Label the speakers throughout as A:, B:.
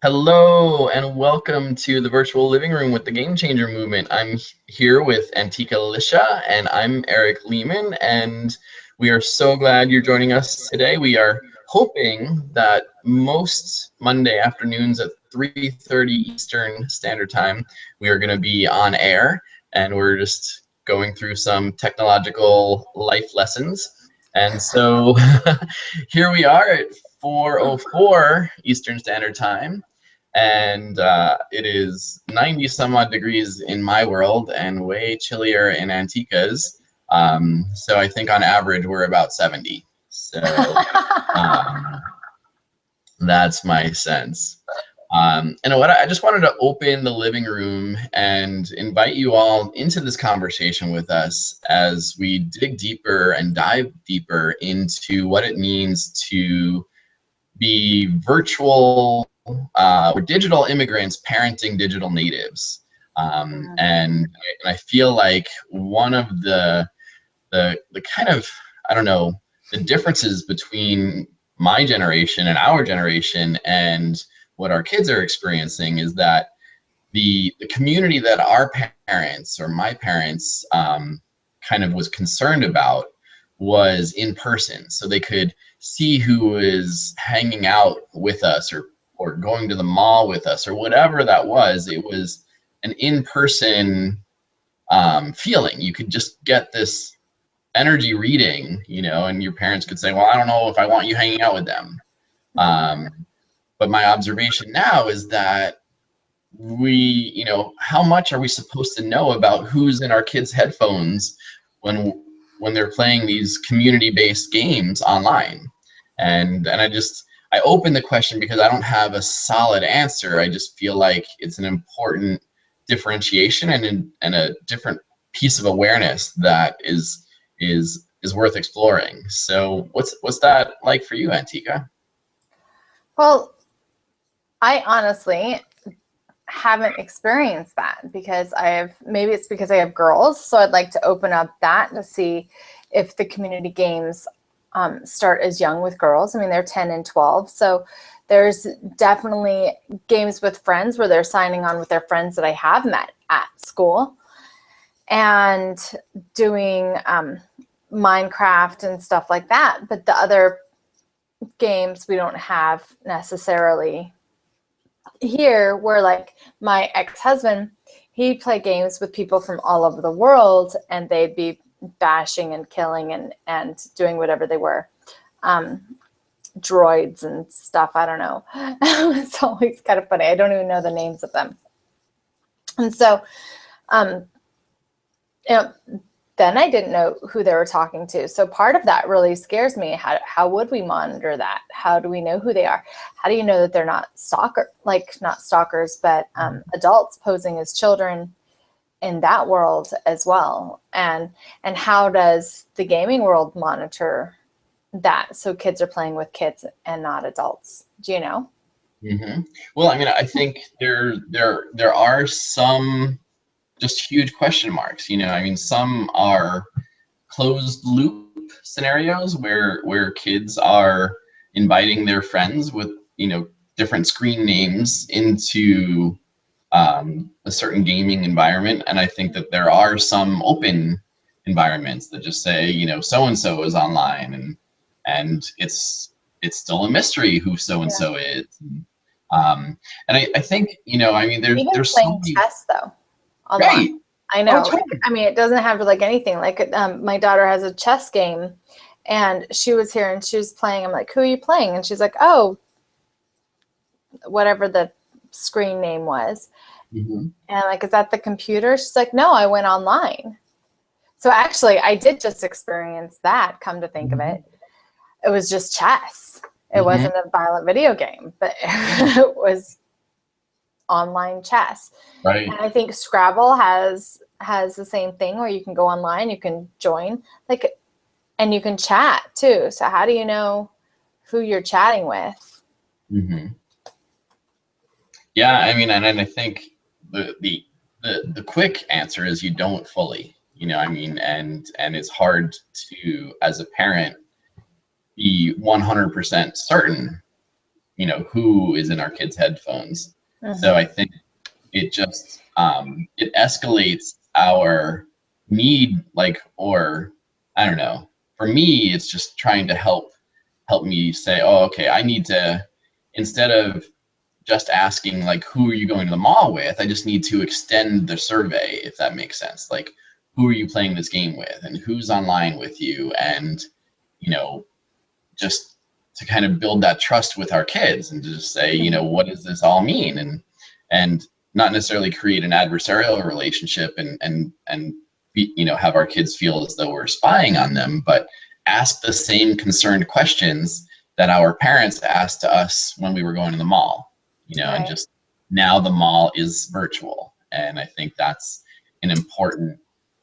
A: Hello and welcome to the virtual living room with the Game Changer Movement. I'm here with Antika Lisha and I'm Eric Lehman, and we are so glad you're joining us today. We are hoping that most Monday afternoons at 3:30 Eastern Standard Time, we are going to be on air, and we're just going through some technological life lessons. And so here we are at 4:04 Eastern Standard Time, and it is 90 some odd degrees in my world and way chillier in Antika's. So I think on average we're about 70. So um, that's my sense. And what I just wanted to open the living room and invite you all into this conversation with us as we dig deeper and dive deeper into what it means to be virtual or digital immigrants parenting digital natives. And I feel like one of the kind of, I don't know, the differences between my generation and our generation and what our kids are experiencing is that the community that our parents or my parents kind of was concerned about was in person, so they could see who was hanging out with us or going to the mall with us or whatever that was. It was an in-person feeling. You could just get this energy reading, and your parents could say, well, I don't know if I want you hanging out with them. um, but my observation now is that how much are we supposed to know about who's in our kids' headphones when they're playing these community-based games online? And I open the question because I don't have a solid answer. I just feel like it's an important differentiation and a different piece of awareness that is worth exploring. So what's that like for you, Antika?
B: Well, I honestly haven't experienced that because maybe it's because I have girls. So I'd like to open up that to see if the community games start as young with girls. I mean, they're 10 and 12. So there's definitely games with friends where they're signing on with their friends that I have met at school and doing Minecraft and stuff like that. But the other games we don't have necessarily here, where like my ex-husband, he'd play games with people from all over the world and they'd be bashing and killing and doing whatever they were, droids and stuff. I don't know. It's always kind of funny. I don't even know the names of them. And so you know, then I didn't know who they were talking to. So part of that really scares me. How would we monitor that? How do we know who they are? How do you know that they're not not stalkers, but adults posing as children in that world as well? And how does the gaming world monitor that? So kids are playing with kids and not adults. Do you know?
A: Mm-hmm. Well, I mean, I think there are some just huge question marks. I mean, some are closed loop scenarios where kids are inviting their friends with different screen names into a certain gaming environment, and I think that there are some open environments that just say so and so is online, and it's still a mystery who so and so is. And I think I mean
B: Even
A: there's so
B: playing
A: many.
B: chess though online.
A: Right.
B: I know.
A: Oh, totally.
B: I mean, it doesn't have like anything. Like my daughter has a chess game, and she was here and she was playing. I'm like, "Who are you playing?" And she's like, "Oh, whatever the screen name was."
A: Mm-hmm.
B: And I'm like, "Is that the computer?" She's like, "No, I went online." So actually, I did just experience that. Come to think of it, it was just chess. It
A: Mm-hmm.
B: wasn't a violent video game, but it was online chess.
A: Right.
B: And I think Scrabble has the same thing where you can go online, you can join, and you can chat too. So how do you know who you're chatting with?
A: Mm-hmm. Yeah, I mean, and I think the quick answer is you don't fully. I mean, and it's hard to, as a parent, be 100% certain who is in our kids' headphones.
B: Mhm.
A: So I think it just it escalates our need, like, or I don't know. For me, it's just trying to help me say, oh, okay, I need to, instead of just asking like, who are you going to the mall with, I just need to extend the survey, if that makes sense. Like, who are you playing this game with, and who's online with you, and just to kind of build that trust with our kids, and to just say, what does this all mean, and not necessarily create an adversarial relationship and have our kids feel as though we're spying on them, but ask the same concerned questions that our parents asked to us when we were going to the mall,
B: Right.
A: and just now the mall is virtual. And I think that's an important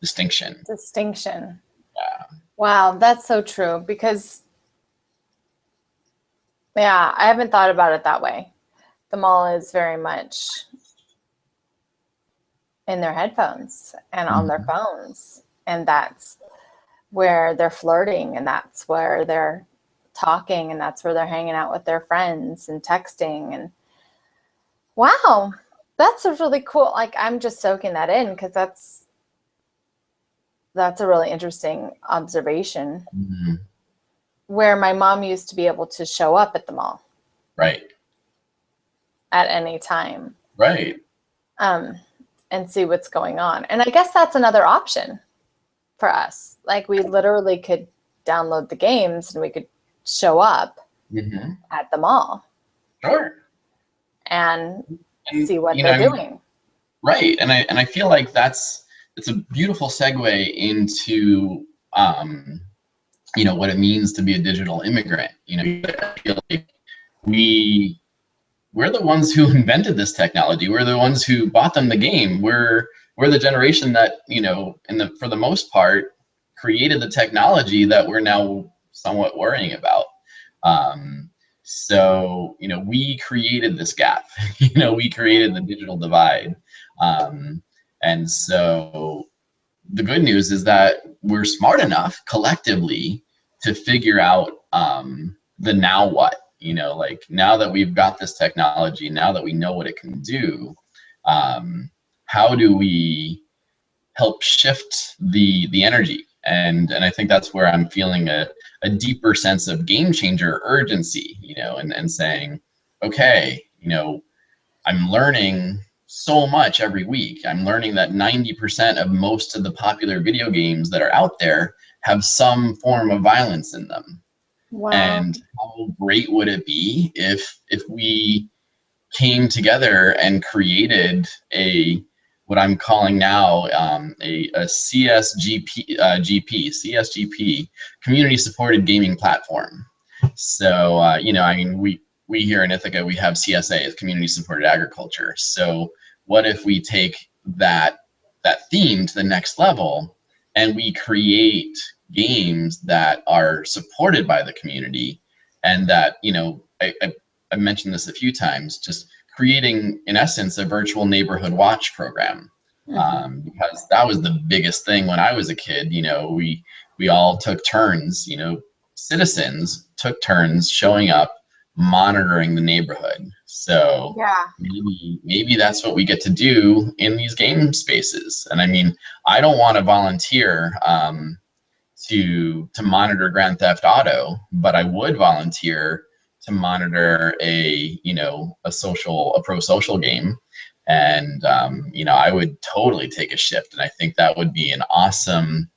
A: distinction.
B: Yeah. Wow, that's so true, because yeah, I haven't thought about it that way. The mall is very much in their headphones and on their phones, and that's where they're flirting, and that's where they're talking, and that's where they're hanging out with their friends and texting. And wow, that's a really cool, like, I'm just soaking that in, because that's a really interesting observation. Where my mom used to be able to show up at the mall.
A: Right.
B: At any time.
A: Right.
B: And see what's going on. And I guess that's another option for us. Like, we literally could download the games and we could show up at the mall.
A: Sure.
B: And see what they're doing.
A: Right. And I feel like it's a beautiful segue into what it means to be a digital immigrant. I feel like we're the ones who invented this technology. We're the ones who bought them the game. We're the generation that, for the most part, created the technology that we're now somewhat worrying about. So, we created this gap. We created the digital divide. And so the good news is that we're smart enough collectively to figure out the now what, like, now that we've got this technology, now that we know what it can do, how do we help shift the energy? And I think that's where I'm feeling a deeper sense of game changer urgency, and saying, okay, I'm learning so much every week. I'm learning that 90% of most of the popular video games that are out there have some form of violence in them.
B: Wow.
A: And how great would it be if we came together and created what I'm calling now a CSGP, community supported gaming platform. So we here in Ithaca, we have CSA, community supported agriculture. So what if we take that theme to the next level, and we create games that are supported by the community, and that, I mentioned this a few times, just creating, in essence, a virtual neighborhood watch program. Because that was the biggest thing when I was a kid. We all took turns, citizens took turns showing up, monitoring the neighborhood. So
B: yeah,
A: maybe that's what we get to do in these game spaces. And I mean, I don't want to volunteer to monitor Grand Theft Auto, but I would volunteer to monitor a pro social game. And I would totally take a shift. And I think that would be an awesome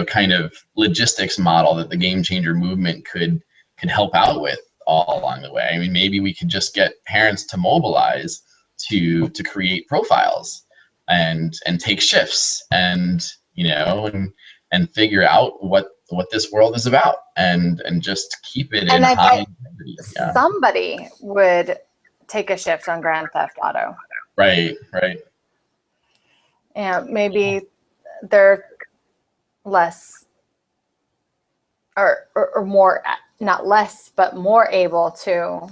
A: kind of logistics model that the Game Changer movement could help out with all along the way. I mean, maybe we could just get parents to mobilize to create profiles and take shifts, and figure out what this world is about, and just keep it in high integrity.
B: Yeah. Somebody would take a shift on Grand Theft Auto.
A: Right.
B: And maybe they're less or more, not less, but more able to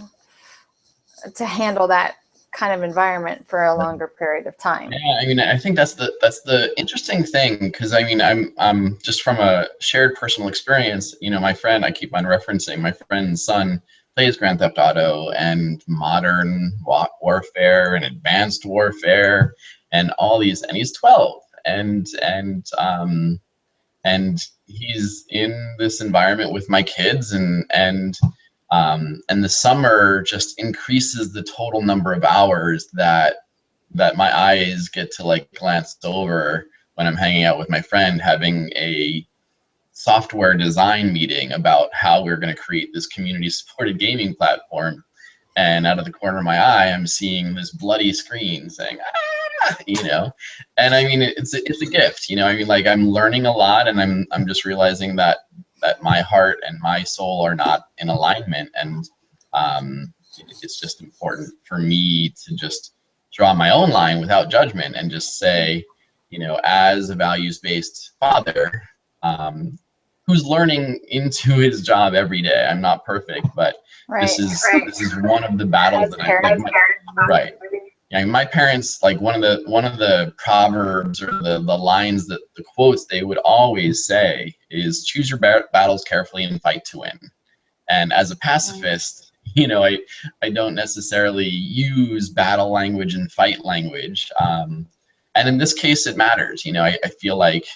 B: handle that kind of environment for a longer period of time.
A: Yeah, I mean, I think that's the interesting thing, because I mean, I'm just from a shared personal experience. My friend, I keep on referencing, my friend's son plays Grand Theft Auto and modern warfare and advanced warfare and all these, and he's 12, and he's in this environment with my kids, and the summer just increases the total number of hours that my eyes get to like glance over when I'm hanging out with my friend having a software design meeting about how we're going to create this community supported gaming platform. And out of the corner of my eye, I'm seeing this bloody screen saying, ah, you know, and I mean, it's a gift, you know, I mean, like I'm learning a lot, and I'm just realizing that my heart and my soul are not in alignment. And it's just important for me to just draw my own line without judgment and just say, you know, as a values-based father, who's learning into his job every day. I'm not perfect, but this is one of the battles that I like. Right. Yeah, my parents, like one of the proverbs or the lines, that the quotes they would always say is, choose your battles carefully and fight to win. And as a pacifist, you know, I don't necessarily use battle language and fight language. And in this case, it matters. You know, I feel like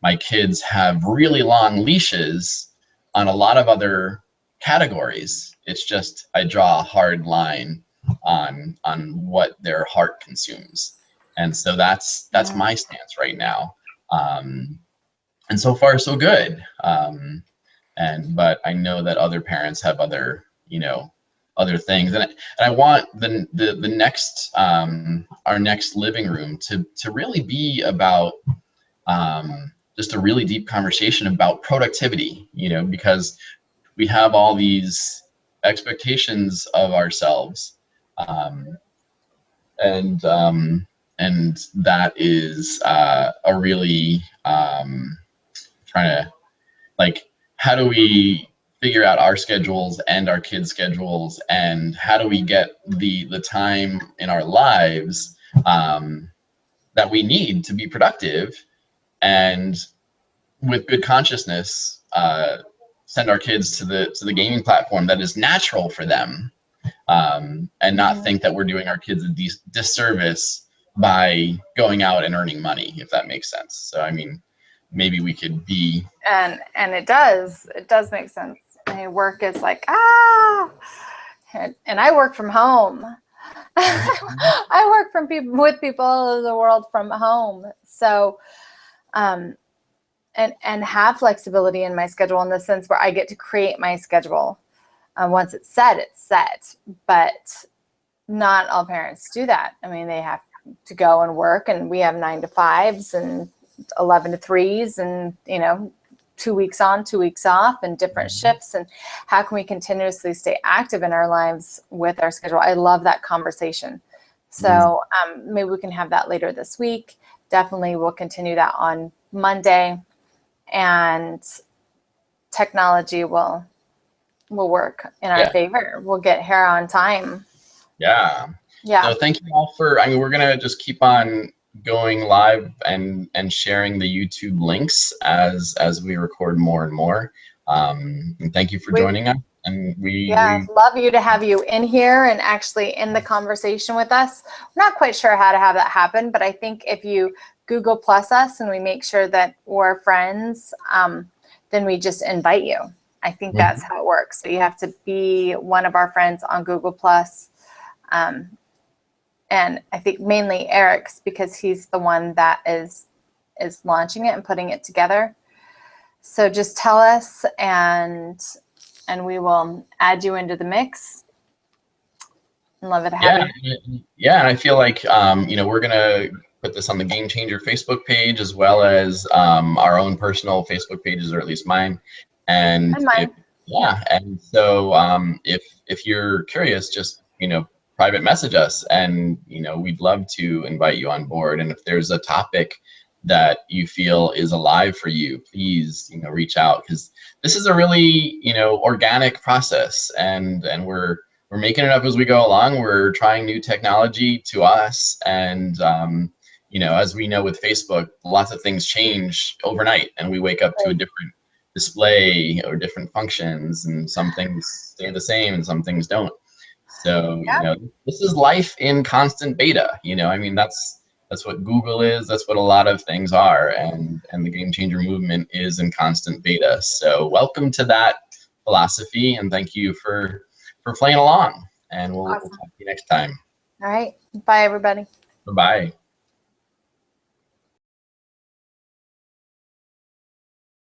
A: my kids have really long leashes on a lot of other categories. It's just I draw a hard line on what their heart consumes, and so that's my stance right now. And so far so good. But I know that other parents have other, you know, other things, and I want the next our next living room to really be about just a really deep conversation about productivity, you know, because we have all these expectations of ourselves, and that is a really trying to, like, how do we figure out our schedules and our kids' schedules, and how do we get the time in our lives that we need to be productive, and with good consciousness send our kids to the gaming platform that is natural for them, and not think that we're doing our kids a disservice by going out and earning money, if that makes sense. So I mean, maybe we could be,
B: and it does make sense. I mean, work is like, and I work from home. I work with people all over the world from home. So and have flexibility in my schedule, in the sense where I get to create my schedule. Once it's set, it's set. But not all parents do that. I mean, they have to go and work, and we have 9 to 5s and 11 to 3s, and, you know, 2 weeks on, 2 weeks off, and different shifts. And how can we continuously stay active in our lives with our schedule? I love that conversation. So maybe we can have that later this week. Definitely we'll continue that on Monday, and technology will work in our favor. We'll get here on time.
A: Yeah. So thank you all for, I mean, we're going to just keep on going live and sharing the YouTube links as we record more and more. And thank you for joining us. And we
B: love you to have you in here and actually in the conversation with us. We're not quite sure how to have that happen, but I think if you Google Plus us and we make sure that we're friends, then we just invite you. I think that's how it works. So you have to be one of our friends on Google Plus. And I think mainly Eric's, because he's the one that is launching it and putting it together. So just tell us, and we will add you into the mix. And love it to have you.
A: Yeah, and I feel like you know, we're gonna put this on the Game Changer Facebook page, as well as our own personal Facebook pages, or at least mine. And and so if you're curious, just, you know, private message us, and, you know, we'd love to invite you on board. And if there's a topic that you feel is alive for you, please, you know, reach out, because this is a really, you know, organic process, and we're making it up as we go along. We're trying new technology to us, and you know, as we know with Facebook, lots of things change overnight, and we wake up to a different display or different functions, and some things stay the same and some things don't. So, you know, this is life in constant beta. You know, I mean, that's what Google is. That's what a lot of things are, and the Game Changer movement is in constant beta. So, welcome to that philosophy, and thank you for playing along. And we'll talk to you next time.
B: All right. Bye, everybody.
A: Bye-bye.